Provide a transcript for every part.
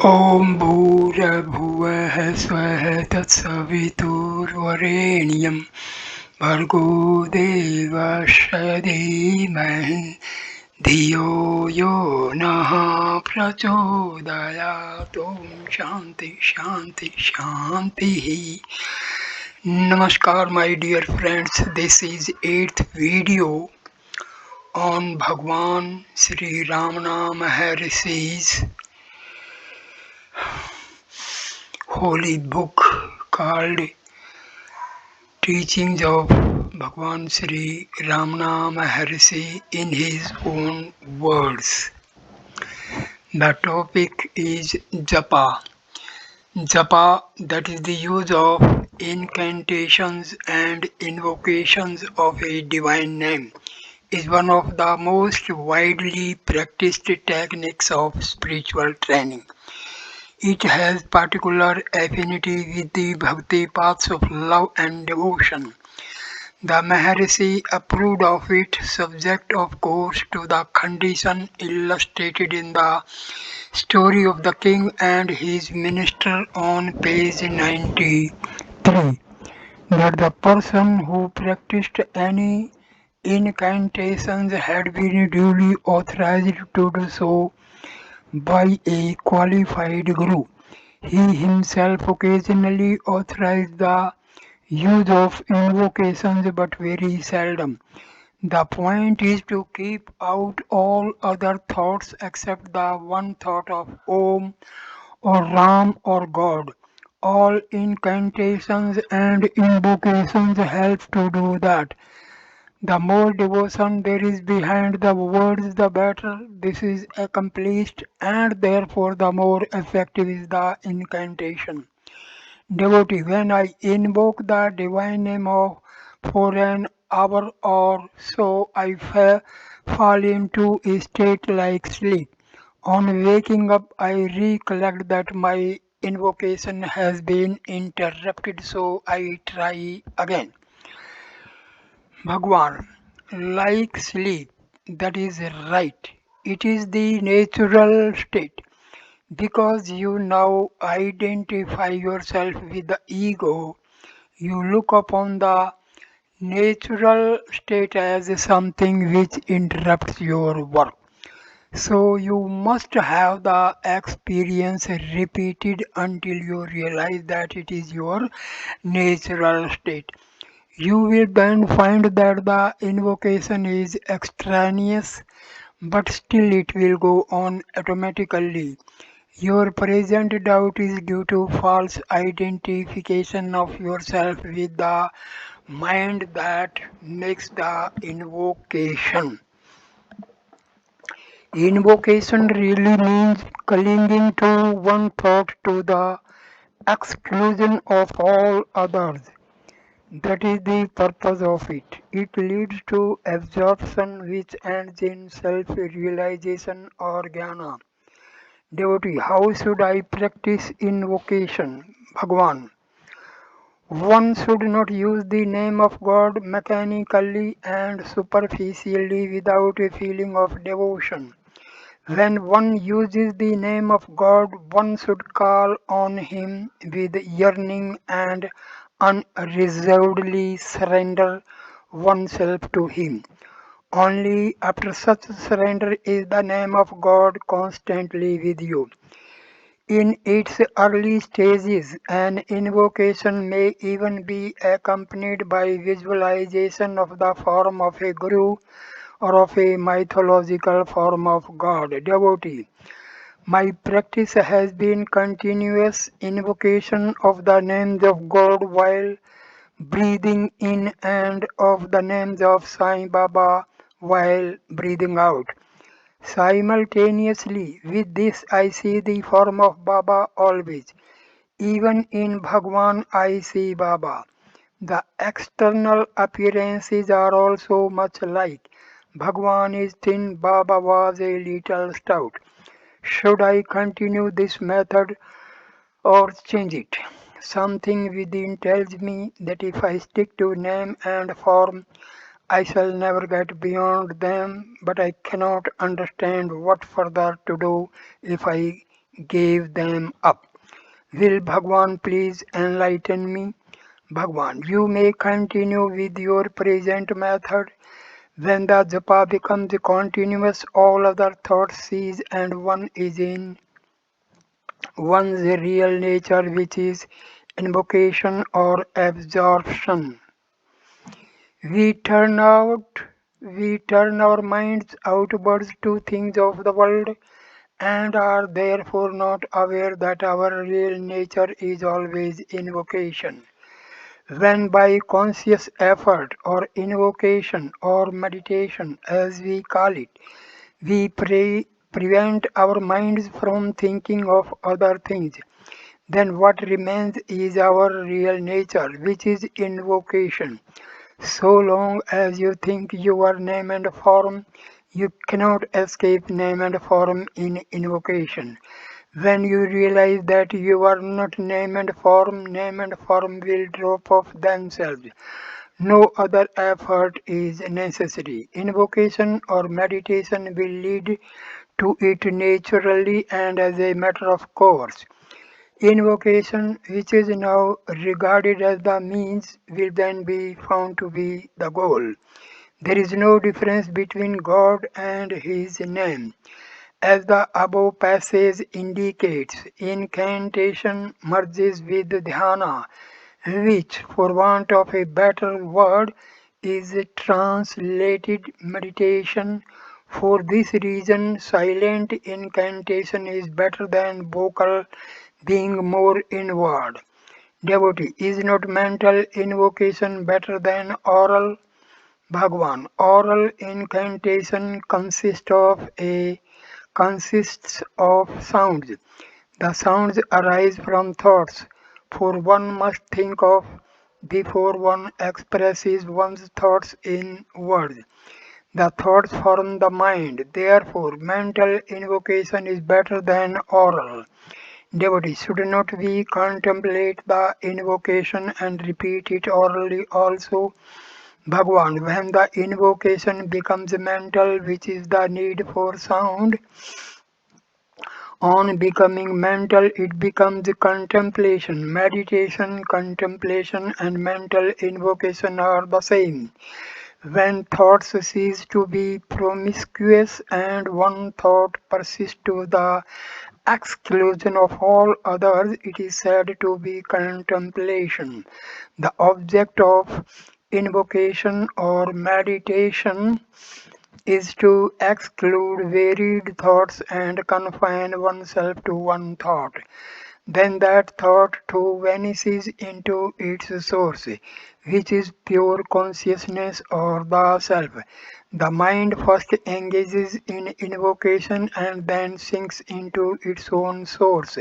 ॐ भूर्भुवः स्वः तत्सवितुर्वरेण्यं भर्गो देवस्य धीमहि धियो यो नः प्रचोदयात् ॐ शान्ति शान्ति शान्तिः. Namaskar my dear friends, this is 8th video on Bhagwan Sri Ramana Maharshi's holy book called Teachings of Bhagwan Sri Ramana Maharshi in his own words. The topic is Japa. Japa, that is the use of incantations and invocations of a divine name, is one of the most widely practiced techniques of spiritual training. It has particular affinity with the bhakti paths of love and devotion. The Maharshi approved of it, subject of course to the condition illustrated in the story of the king and his minister on page 93, that the person who practiced any incantations had been duly authorized to do so by a qualified guru. He himself occasionally authorized the use of invocations but very seldom. The point is to keep out all other thoughts except the one thought of Om or Ram or God. All incantations and invocations help to do that. The more devotion there is behind the words, the better this is accomplished, and therefore the more effective is the incantation. Devotee, when I invoke the divine name of for an hour or so, I fall into a state like sleep. On waking up, I recollect that my invocation has been interrupted, so I try again. Bhagwan, like sleep, that is right. It is the natural state. Because you now identify yourself with the ego, you look upon the natural state as something which interrupts your work. So you must have the experience repeated until you realize that it is your natural state. You will then find that the invocation is extraneous, but still it will go on automatically. Your present doubt is due to false identification of yourself with the mind that makes the invocation. Invocation really means clinging to one thought to the exclusion of all others. That is the purpose of it. It leads to absorption which ends in self-realization or jnana. Devotee, how should I practice invocation? Bhagwan. One should not use the name of God mechanically and superficially without a feeling of devotion. When one uses the name of God, one should call on Him with yearning and unreservedly surrender oneself to Him. Only after such surrender is the name of God constantly with you. In its early stages, an invocation may even be accompanied by visualization of the form of a guru or of a mythological form of God. Devotee, my practice has been continuous invocation of the names of God while breathing in and of the names of Sai Baba while breathing out. Simultaneously with this, I see the form of Baba always. Even in Bhagwan, I see Baba. The external appearances are also much alike. Bhagwan is thin, Baba was a little stout. Should I continue this method or change it? Something within tells me that if I stick to name and form, I shall never get beyond them, but I cannot understand what further to do if I gave them up. Will Bhagwan please enlighten me? Bhagwan, you may continue with your present method. When the japa becomes continuous, all other thoughts cease and one is in one's real nature, which is invocation or absorption. We turn out, we turn our minds outwards to things of the world and are therefore not aware that our real nature is always invocation. When by conscious effort or invocation or meditation, as we call it, we prevent our minds from thinking of other things, then what remains is our real nature, which is invocation. So long as you think you are name and form, you cannot escape name and form in invocation. When you realize that you are not name and form will drop off themselves. No other effort is necessary. Invocation or meditation will lead to it naturally and as a matter of course. Invocation, which is now regarded as the means, will then be found to be the goal. There is no difference between God and His name. As the above passage indicates, incantation merges with dhyana, which, for want of a better word, is translated meditation. For this reason, silent incantation is better than vocal, being more inward. Devotee, is not mental invocation better than oral? Bhagwan, oral incantation consists of sounds. The sounds arise from thoughts, for one must think of before one expresses one's thoughts in words. The thoughts form the mind. Therefore, mental invocation is better than oral. Devotee, should not we contemplate the invocation and repeat it orally also? Bhagwan, when the invocation becomes mental, which is the need for sound, on becoming mental, it becomes contemplation. Meditation, contemplation, and mental invocation are the same. When thoughts cease to be promiscuous and one thought persists to the exclusion of all others, it is said to be contemplation. The object of invocation or meditation is to exclude varied thoughts and confine oneself to one thought. Then that thought too vanishes into its source, which is pure consciousness or the self. The mind first engages in invocation and then sinks into its own source.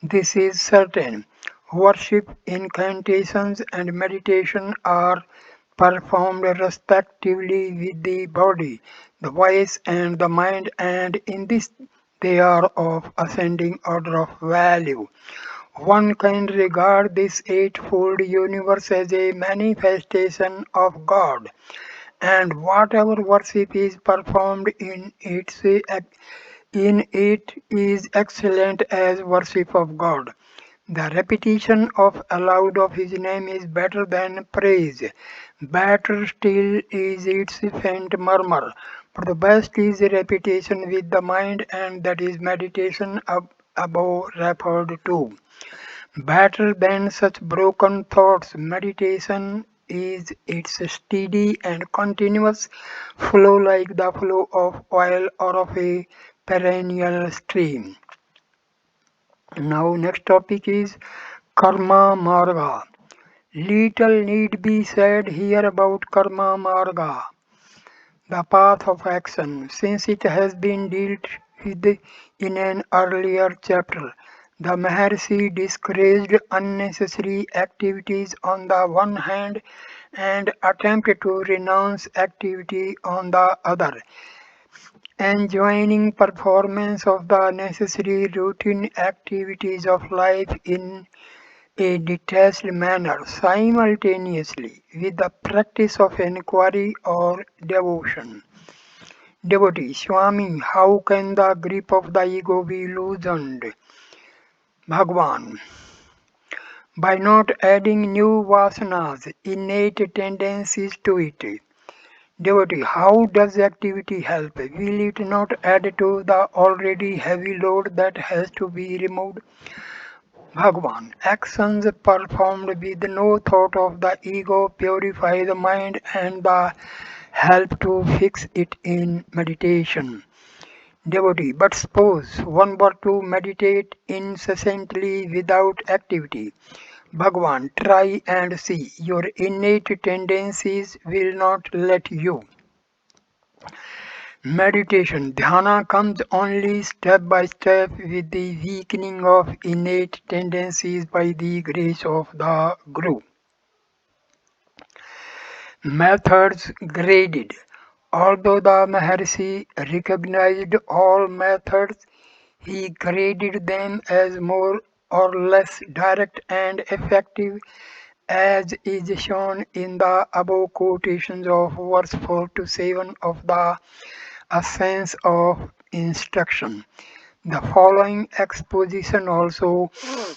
This is certain. Worship, incantations, and meditation are performed respectively with the body, the voice, and the mind, and in this they are of ascending order of value. One can regard this eightfold universe as a manifestation of God, and whatever worship is performed in it is excellent as worship of God. The repetition of aloud of his name is better than praise. Better still is its faint murmur. But the best is repetition with the mind, and that is meditation above referred to. Better than such broken thoughts, meditation is its steady and continuous flow like the flow of oil or of a perennial stream. Now next topic is Karma Marga. Little need be said here about Karma Marga, the path of action, since it has been dealt with in an earlier chapter. The Maharshi discouraged unnecessary activities on the one hand and attempted to renounce activity on the other, enjoining performance of the necessary routine activities of life in a detached manner simultaneously with the practice of inquiry or devotion. Devotee, Swami, how can the grip of the ego be loosened? Bhagwan, by not adding new vasanas, innate tendencies to it. Devotee, how does activity help? Will it not add to the already heavy load that has to be removed? Bhagwan, actions performed with no thought of the ego purify the mind and the help to fix it in meditation. Devotee, but suppose one were to meditate incessantly without activity. Bhagwan, try and see. Your innate tendencies will not let you. Meditation, dhyana comes only step by step with the weakening of innate tendencies by the grace of the Guru. Methods graded. Although the Maharshi recognized all methods, he graded them as more or less direct and effective, as is shown in the above quotations of verse 4 to 7 of the Essence of Instruction. The following exposition also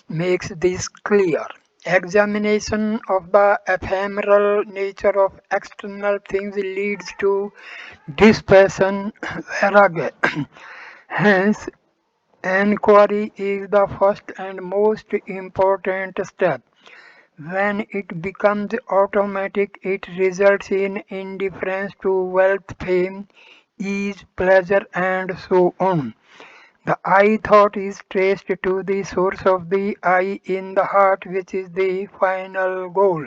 makes this clear. Examination of the ephemeral nature of external things leads to dispassion, vairagya. Hence, inquiry is the first and most important step. When it becomes automatic, it results in indifference to wealth, fame, ease, pleasure, and so on. The I thought is traced to the source of the I in the heart, which is the final goal.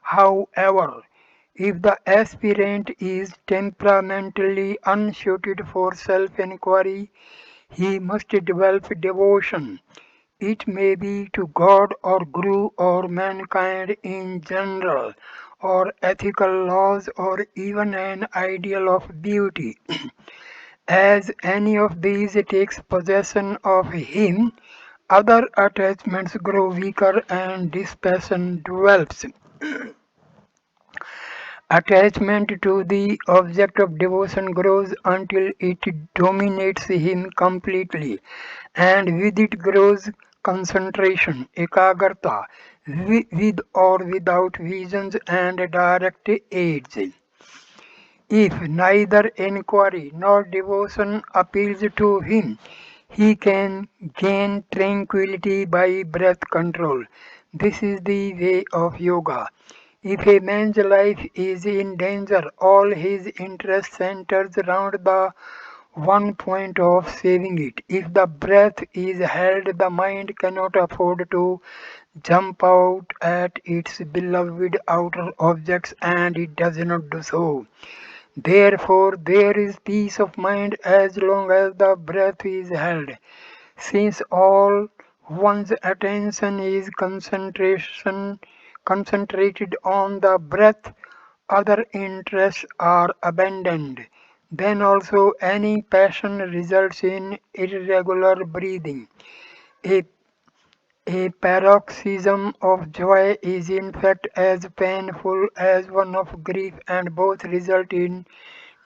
However, if the aspirant is temperamentally unsuited for self inquiry, he must develop devotion. It may be to God or Guru or mankind in general, or ethical laws, or even an ideal of beauty. As any of these takes possession of him, other attachments grow weaker and dispassion develops. Attachment to the object of devotion grows until it dominates him completely, and with it grows concentration, ekagrata, with or without visions and direct aids. If neither inquiry nor devotion appeals to him, he can gain tranquility by breath control. This is the way of yoga. If a man's life is in danger, all his interest centers around the one point of saving it. If the breath is held, the mind cannot afford to jump out at its beloved outer objects, and it does not do so. Therefore, there is peace of mind as long as the breath is held. Since all one's attention is concentrated on the breath, other interests are abandoned. Then also any passion results in irregular breathing. A, a paroxysm of joy is in fact as painful as one of grief, and both result in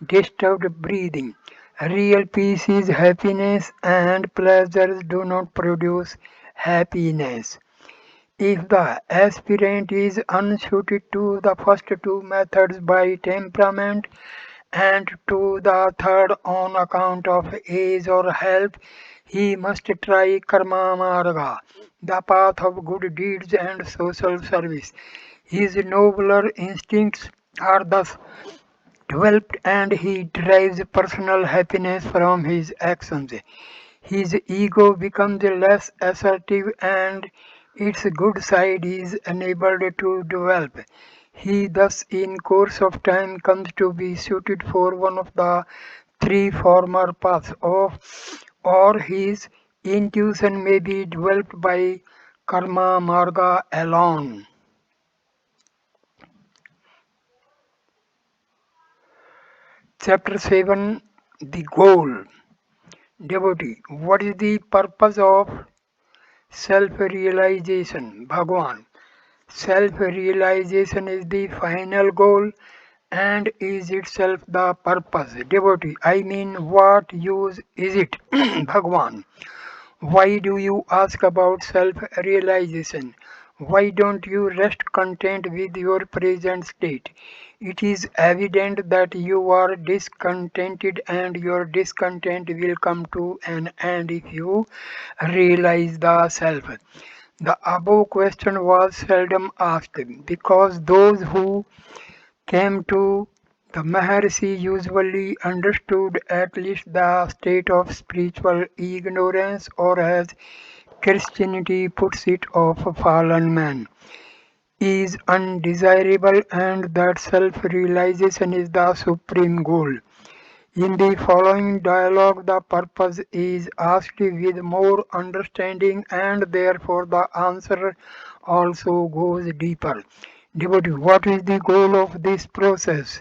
disturbed breathing. Real peace is happiness, and pleasures do not produce happiness. If the aspirant is unsuited to the first two methods by temperament, and to the third on account of age or health, he must try karma marga, the path of good deeds and social service. His nobler instincts are thus developed, and he derives personal happiness from his actions. His ego becomes less assertive, and its good side is enabled to develop. He thus in course of time comes to be suited for one of the three former paths of, or his intuition may be developed by karma marga alone. Chapter 7, the goal. Devotee, what is the purpose of self-realization? Bhagwan, self-realization is the final goal, and is itself the purpose. Devotee, I mean, what use is it? Bhagwan. Why do you ask about self realization? Why don't you rest content with your present state? It is evident that you are discontented and your discontent will come to an end if you realize the self. The above question was seldom asked because those who came to the Maharshi usually understood at least the state of spiritual ignorance, or as Christianity puts it, of a fallen man, is undesirable and that self realization is the supreme goal. In the following dialogue, the purpose is asked with more understanding and therefore the answer also goes deeper. Devotee, what is the goal of this process?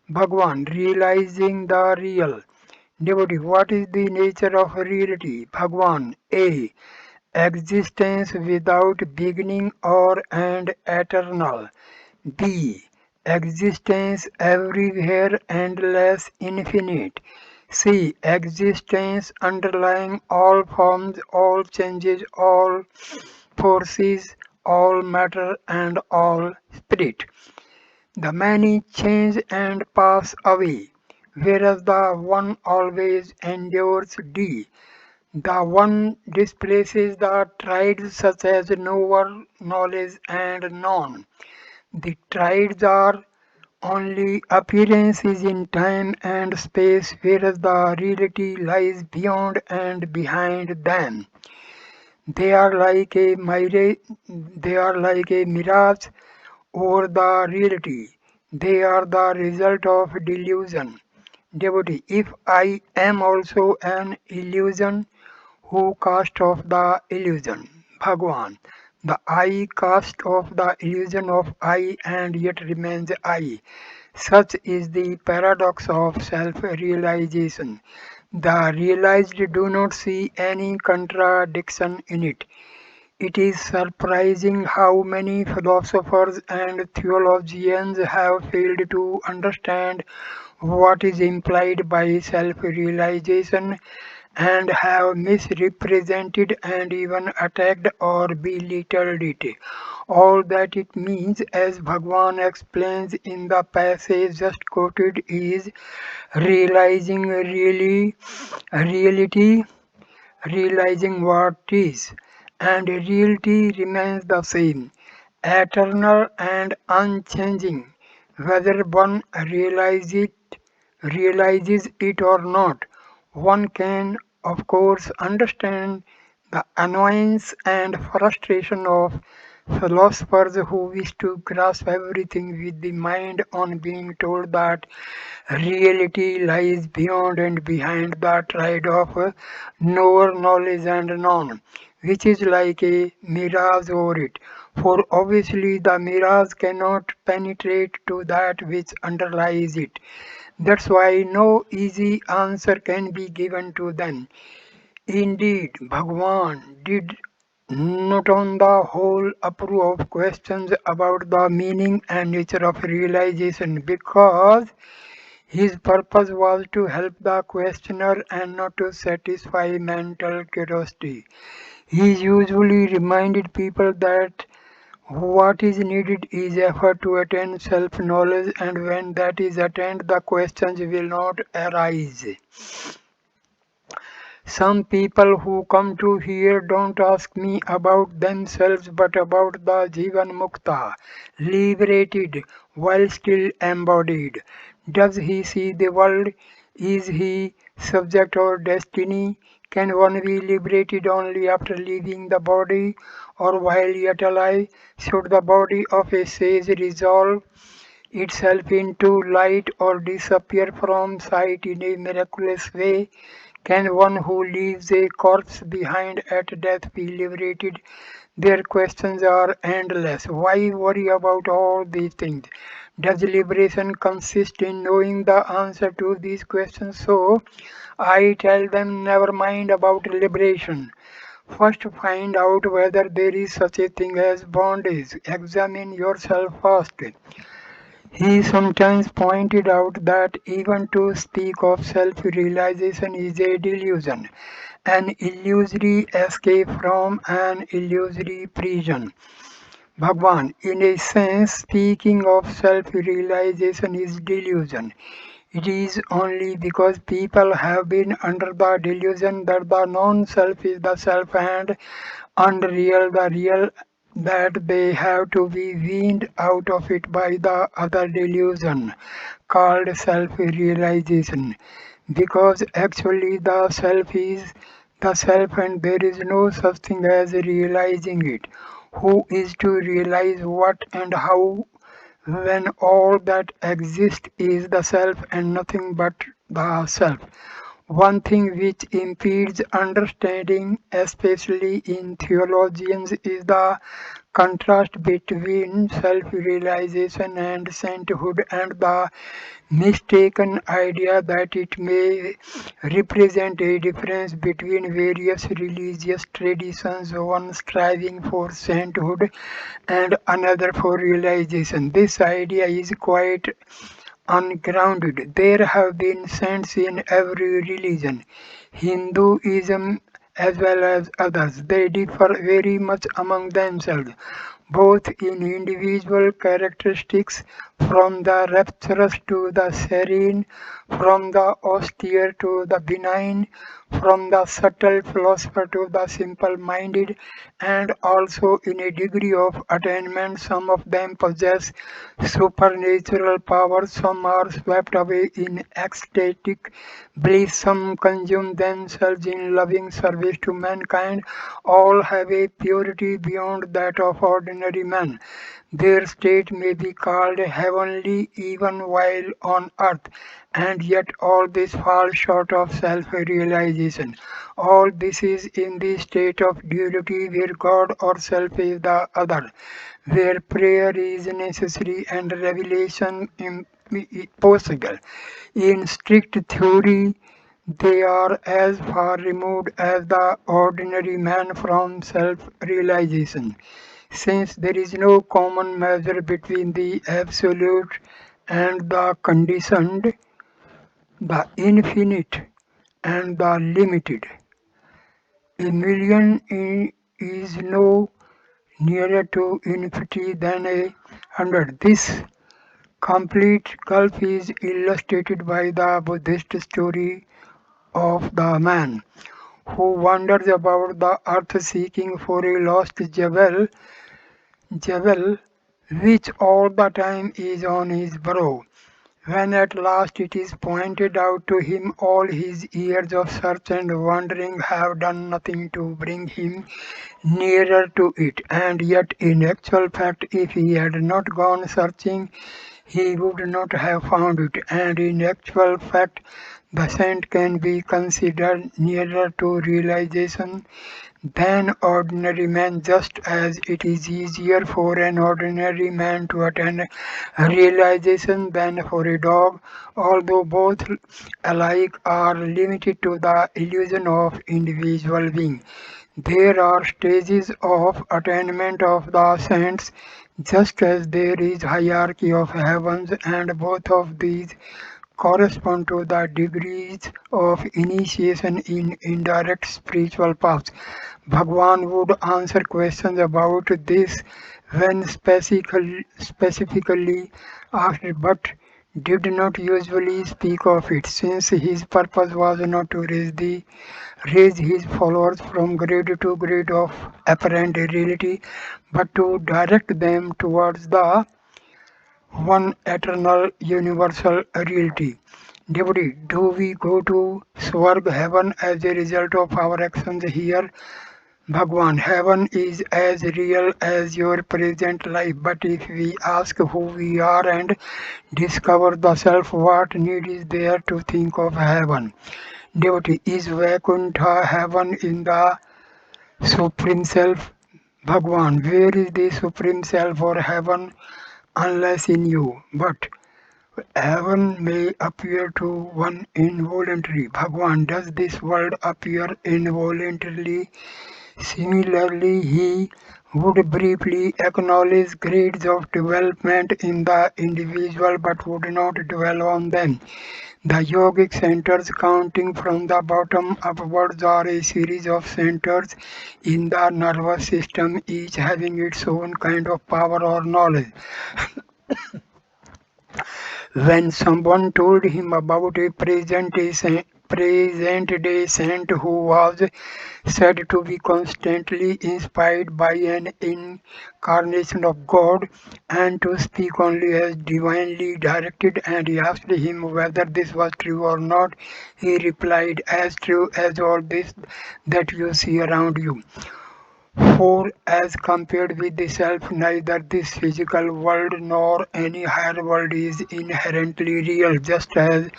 Bhagwan, realizing the real. Devotee, what is the nature of reality? Bhagwan, A. Existence without beginning or and eternal. B. Existence everywhere, endless, infinite. C. Existence underlying all forms, all changes, all forces, all matter, and all spirit. The many change and pass away, whereas the one always endures. D. The one displaces the triads such as knower, knowledge, and known. The triads are only appearances in time and space, whereas the reality lies beyond and behind them. They are like a mirage over the reality. They are the result of delusion. Devotee, if I am also an illusion, who cast off the illusion? Bhagwan. The I cast off the illusion of I and yet remains I. Such is the paradox of self-realization. The realized do not see any contradiction in it. It is surprising how many philosophers and theologians have failed to understand what is implied by self realization and have misrepresented and even attacked or belittled it. All that it means, as Bhagwan explains in the passage just quoted, is realizing reality, realizing what is, and reality remains the same, eternal and unchanging, whether one realizes it or not. One can, of course, understand the annoyance and frustration of philosophers who wish to grasp everything with the mind on being told that reality lies beyond and behind the tide of knower, knowledge, and known, which is like a mirage over it. For obviously, the mirage cannot penetrate to that which underlies it. That's why no easy answer can be given to them. Indeed, Bhagwan did not on the whole approve of questions about the meaning and nature of realization because his purpose was to help the questioner and not to satisfy mental curiosity. He usually reminded people that what is needed is effort to attain self knowledge, and when that is attained, the questions will not arise. Some people who come to here don't ask me about themselves but about the Jivan Mukta, liberated while still embodied. Does he see the world? Is he subject or destiny? Can one be liberated only after leaving the body or while yet alive? Should the body of a sage resolve itself into light or disappear from sight in a miraculous way? Can one who leaves a corpse behind at death be liberated? Their questions are endless. Why worry about all these things? Does liberation consist in knowing the answer to these questions? So I tell them never mind about liberation. First find out whether there is such a thing as bondage. Examine yourself first. He sometimes pointed out that even to speak of self-realization is a delusion, an illusory escape from an illusory prison. Bhagwan, in a sense, speaking of self-realization is delusion. It is only because people have been under the delusion that the non-self is the self and unreal the real, that they have to be weaned out of it by the other delusion called self-realization. Because actually the self is the self and there is no such thing as realizing it. Who is to realize what and how when all that exists is the self and nothing but the self? One thing which impedes understanding, especially in theologians, is the contrast between self realization and sainthood and the mistaken idea that it may represent a difference between various religious traditions, one striving for sainthood and another for realization. This idea is quite ungrounded. There have been saints in every religion, Hinduism as well as others. They differ very much among themselves, both in individual characteristics, from the rapturous to the serene, from the austere to the benign, from the subtle philosopher to the simple minded, and also in a degree of attainment. Some of them possess supernatural powers, some are swept away in ecstatic bliss, some consume themselves in loving service to mankind. All have a purity beyond that of ordinary man. Their state may be called heavenly even while on earth, and yet all this falls short of self realization. All this is in the state of duality where God or self is the other, where prayer is necessary and revelation possible. In strict theory, they are as far removed as the ordinary man from self realization, since there is no common measure between the absolute and the conditioned, the infinite and the limited. A million is no nearer to infinity than 100. This complete gulf is illustrated by the Buddhist story of the man who wanders about the earth seeking for a lost jewel which all the time is on his brow. When at last it is pointed out to him, all his years of search and wandering have done nothing to bring him nearer to it. And yet, in actual fact, if he had not gone searching, he would not have found it. And in actual fact, the saint can be considered nearer to realization than ordinary man, just as it is easier for an ordinary man to attain realization than for a dog, although both alike are limited to the illusion of individual being. There are stages of attainment of the saints, just as there is hierarchy of heavens, and both of these correspond to the degrees of initiation in indirect spiritual paths. Bhagwan would answer questions about this when specifically asked, but did not usually speak of it, since his purpose was not to raise his followers from grade to grade of apparent reality, but to direct them towards the one eternal universal reality. Devotee, do we go to Swarg heaven as a result of our actions here? Bhagwan, heaven is as real as your present life, but if we ask who we are and discover the self, what need is there to think of heaven? Devotee, is Vaikuntha heaven in the Supreme Self? Bhagwan, where is the Supreme Self or heaven unless in you? But heaven may appear to one involuntarily. Bhagwan, does this world appear involuntarily Similarly, he would briefly acknowledge grades of development in the individual but would not dwell on them. The yogic centers counting from the bottom upwards are a series of centers in the nervous system, each having its own kind of power or knowledge. When someone told him about a present day saint who was said to be constantly inspired by an incarnation of God and to speak only as divinely directed, and he asked him whether this was true or not, he replied, "As true as all this that you see around you. For as compared with the self, neither this physical world nor any higher world is inherently real, just as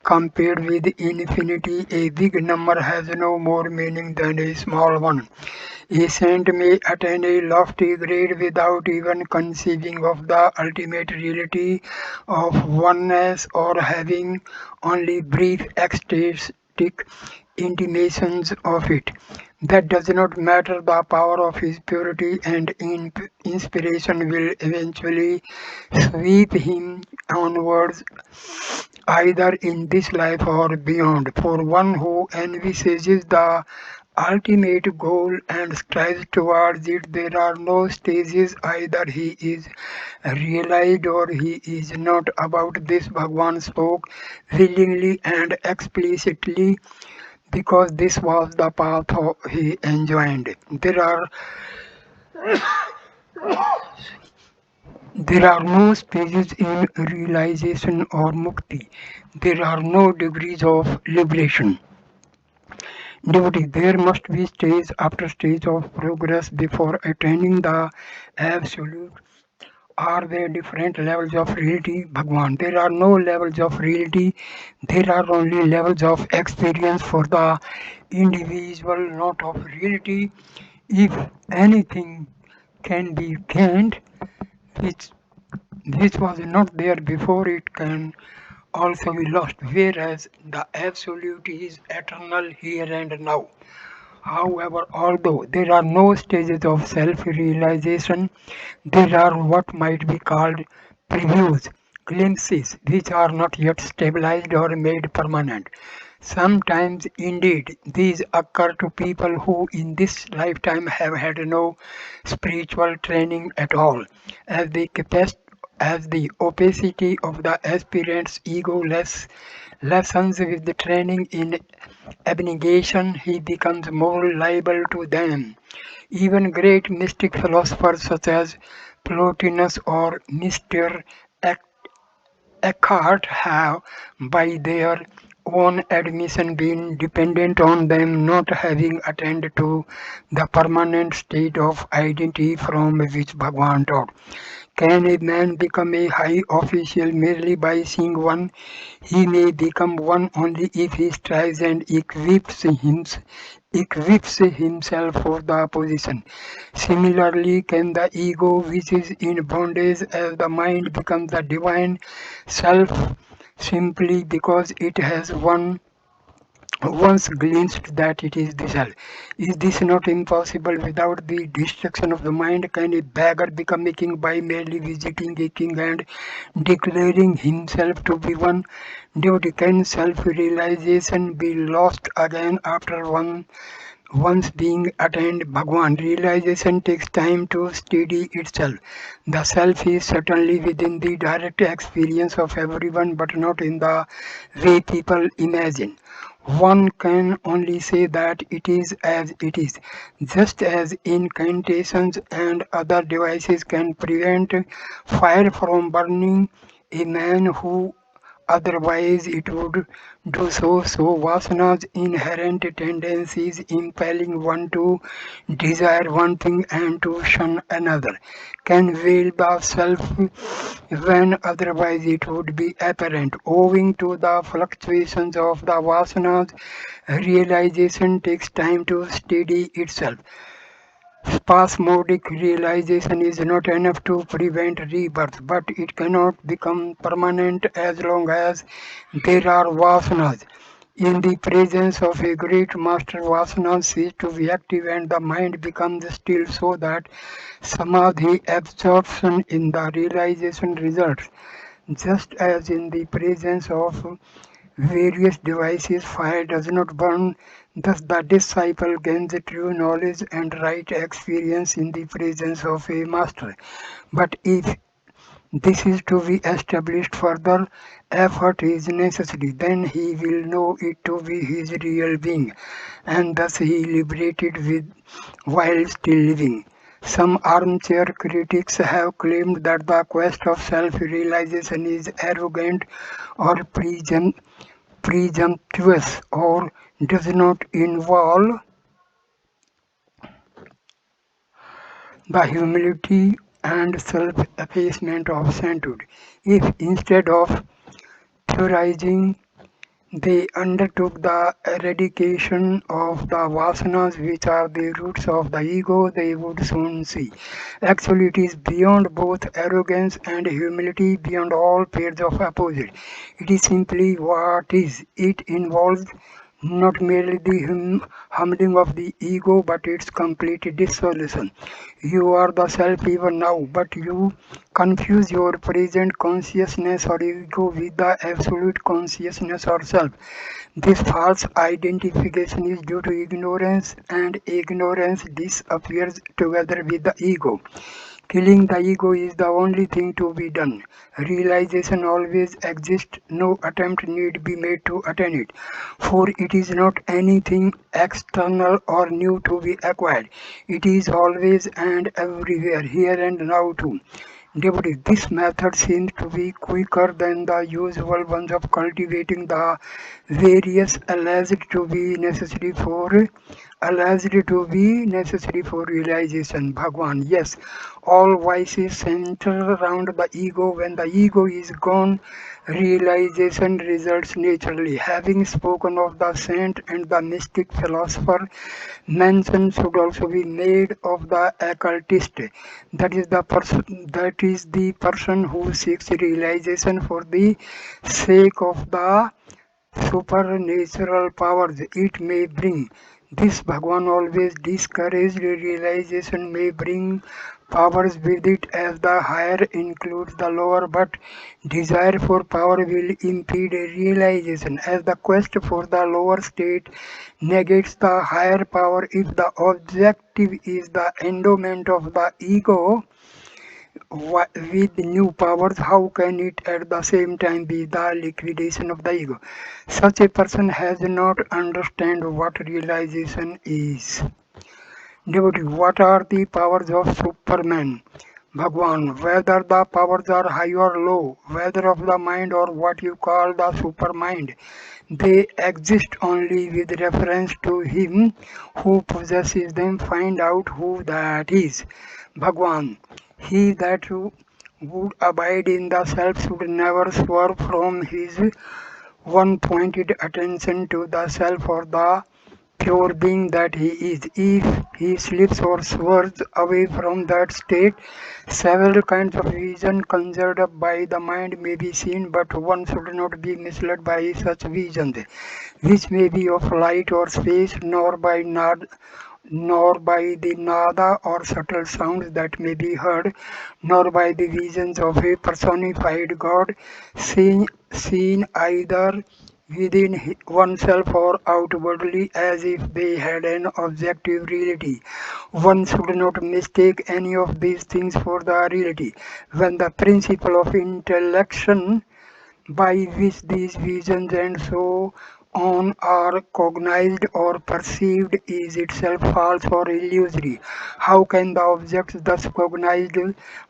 compared with infinity, a big number has no more meaning than a small one. A saint may attain a lofty grade without even conceiving of the ultimate reality of oneness or having only brief ecstatic intimations of it. That does not matter. The power of his purity and inspiration will eventually sweep him onwards, either in this life or beyond. For one who envisages the ultimate goal and strives towards it, there are no stages. Either he is realized or he is not. About this, Bhagwan spoke willingly and explicitly because this was the path he enjoined. There are no stages in realization or mukti. There are no degrees of liberation. Devotee, there must be stage after stage of progress before attaining the absolute. Are there different levels of reality, Bhagwan? There are no levels of reality. There are only levels of experience for the individual, not of reality. If anything can be gained, which was not there before, it can also be lost, whereas the absolute is eternal here and now. However, although there are no stages of self realization, there are what might be called previews, glimpses, which are not yet stabilized or made permanent. Sometimes, indeed, these occur to people who in this lifetime have had no spiritual training at all, as the opacity of the aspirant's ego lessens with the training in abnegation, he becomes more liable to them. Even great mystic philosophers such as Plotinus or Mr. Eckhart have, by their own admission, been dependent on them not having attained to the permanent state of identity from which Bhagwan taught. Can a man become a high official merely by seeing one? He may become one only if he strives and equips himself for the position. Similarly, can the ego, which is in bondage as the mind, become the divine self simply because it has once glimpsed that it is the self? Is this not impossible without the destruction of the mind? Can a beggar become a king by merely visiting a king and declaring himself to be one? Duty, can self-realization be lost again after once being attained? Bhagwan, realization takes time to steady itself. The self is certainly within the direct experience of everyone, but not in the way people imagine. One can only say that it is as it is, just as incantations and other devices can prevent fire from burning a man who otherwise it would do so. So Vasana's inherent tendencies impelling one to desire one thing and to shun another can veil the self when otherwise it would be apparent. Owing to the fluctuations of the Vasanas, realization takes time to steady itself. Spasmodic realization is not enough to prevent rebirth, but it cannot become permanent as long as there are vasanas. In the presence of a great master, vasana cease to be active and the mind becomes still, so that samadhi absorption in the realization results. Just as in the presence of various devices fire does not burn, thus the disciple gains true knowledge and right experience in the presence of a master. But if this is to be established further, effort is necessary. Then he will know it to be his real being, and thus he liberated with while still living. Some armchair critics have claimed that the quest of self-realization is arrogant or presumptuous or does not involve the humility and self-effacement of sainthood. If instead of theorizing they undertook the eradication of the vasanas which are the roots of the ego, they would soon see. Actually, it is beyond both arrogance and humility, beyond all pairs of opposite. It is simply what is. It involves not merely the humbling of the ego, but its complete dissolution. You are the self even now, but you confuse your present consciousness or ego with the absolute consciousness or self. This false identification is due to ignorance, and ignorance disappears together with the ego. Killing the ego is the only thing to be done. Realization always exists, no attempt need be made to attain it, for it is not anything external or new to be acquired. It is always and everywhere, here and now too. Devotee, this method seems to be quicker than the usual ones of cultivating the various alleged to be necessary for realization. Bhagwan, yes, all vices center around the ego. When the ego is gone, realization results naturally. Having spoken of the saint and the mystic philosopher, mention should also be made of the occultist. That is the person who seeks realization for the sake of the supernatural powers it may bring. This Bhagwan always discouraged realization may bring powers with it as the higher includes the lower, but desire for power will impede realization as the quest for the lower state negates the higher power. If the objective is the endowment of the ego, with new powers, how can it at the same time be the liquidation of the ego? Such a person has not understand what realization is. Devotee, what are the powers of Superman? Bhagwan, whether the powers are high or low, whether of the mind or what you call the supermind, they exist only with reference to him who possesses them. Find out who that is. Bhagwan, he that would abide in the self should never swerve from his one pointed attention to the self or the pure being that he is. If he slips or swerves away from that state, several kinds of vision conjured up by the mind may be seen, but one should not be misled by such visions, which may be of light or space, nor by the nada or subtle sounds that may be heard, nor by the visions of a personified God seen either within oneself or outwardly as if they had an objective reality. One should not mistake any of these things for the reality. When the principle of intellection by which these visions and so on are cognized or perceived is itself false or illusory. How can the objects thus cognized,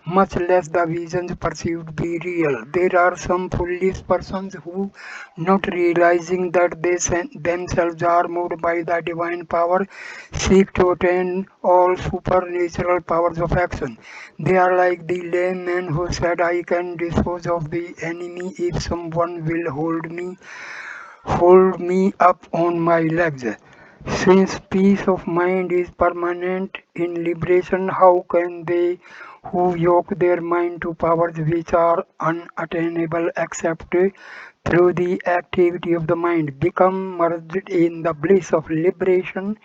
much less the visions perceived, be real? There are some foolish persons who, not realizing that they themselves are moved by the divine power, seek to attain all supernatural powers of action. They are like the lame man who said, I can dispose of the enemy if someone will hold me up on my legs. Since peace of mind is permanent in liberation, how can they who yoke their mind to powers which are unattainable accept through the activity of the mind, become merged in the bliss of liberation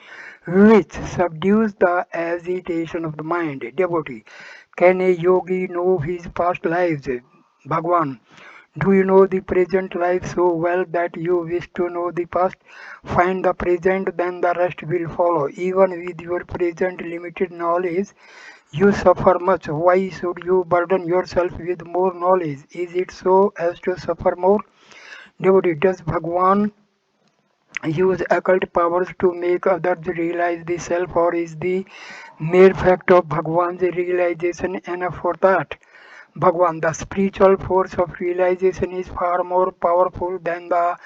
which subdues the agitation of the mind. Devotee, can a yogi know his past lives? Bhagwan, do you know the present life so well that you wish to know the past? Find the present, then the rest will follow. Even with your present limited knowledge, you suffer much. Why should you burden yourself with more knowledge? Is it so as to suffer more? Devotee, does Bhagwan use occult powers to make others realize the self, or is the mere fact of Bhagwan's realization enough for that? Bhagwan, the spiritual force of realization is far more powerful than the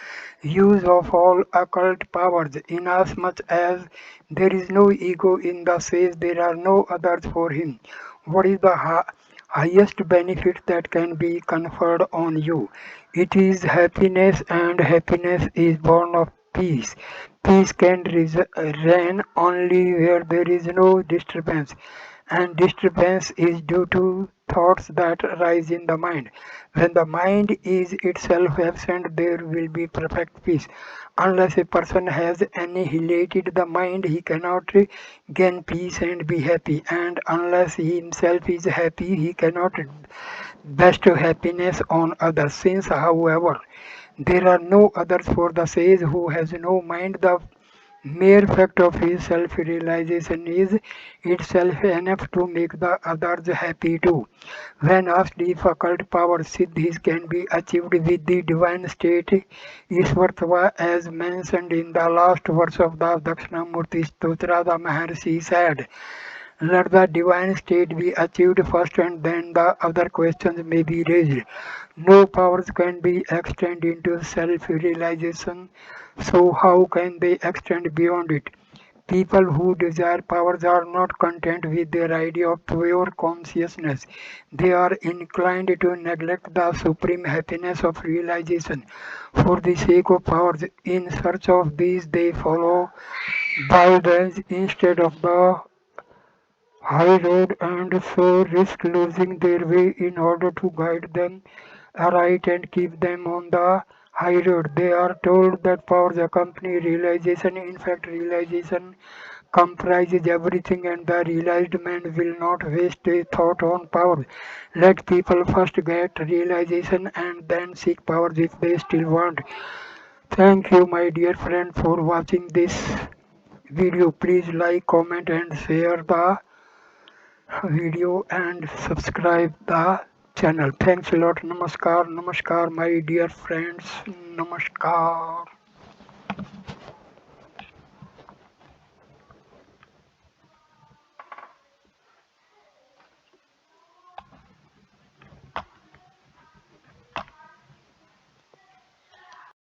use of all occult powers, inasmuch as there is no ego in the sage, there are no others for him. What is the highest benefit that can be conferred on you? It is happiness, and happiness is born of peace. Peace can reign only where there is no disturbance, and disturbance is due to thoughts that arise in the mind. When the mind is itself absent, there will be perfect peace. Unless a person has annihilated the mind, he cannot gain peace and be happy. And unless he himself is happy, he cannot bestow happiness on others. Since, however, there are no others for the sage who has no mind, the mere fact of his self-realization is itself enough to make the others happy too. When asked if occult power siddhis can be achieved with the divine state, Ishvartva, as mentioned in the last verse of the Dakshinamurti Stotra, the Maharshi said, let the divine state be achieved first and then the other questions may be raised. No powers can be extended into self-realization, so how can they extend beyond it? People who desire powers are not content with their idea of pure consciousness. They are inclined to neglect the supreme happiness of realization. For the sake of powers, in search of these, they follow byways instead of the high road and so risk losing their way in order to guide them aright and keep them on the high road. They are told that powers accompany realization. In fact, realization comprises everything, and the realized man will not waste a thought on power. Let people first get realization and then seek powers if they still want. Thank you, my dear friend, for watching this video. Please like, comment, and share the video and subscribe the channel. Thanks a lot. Namaskar, namaskar, my dear friends. Namaskar.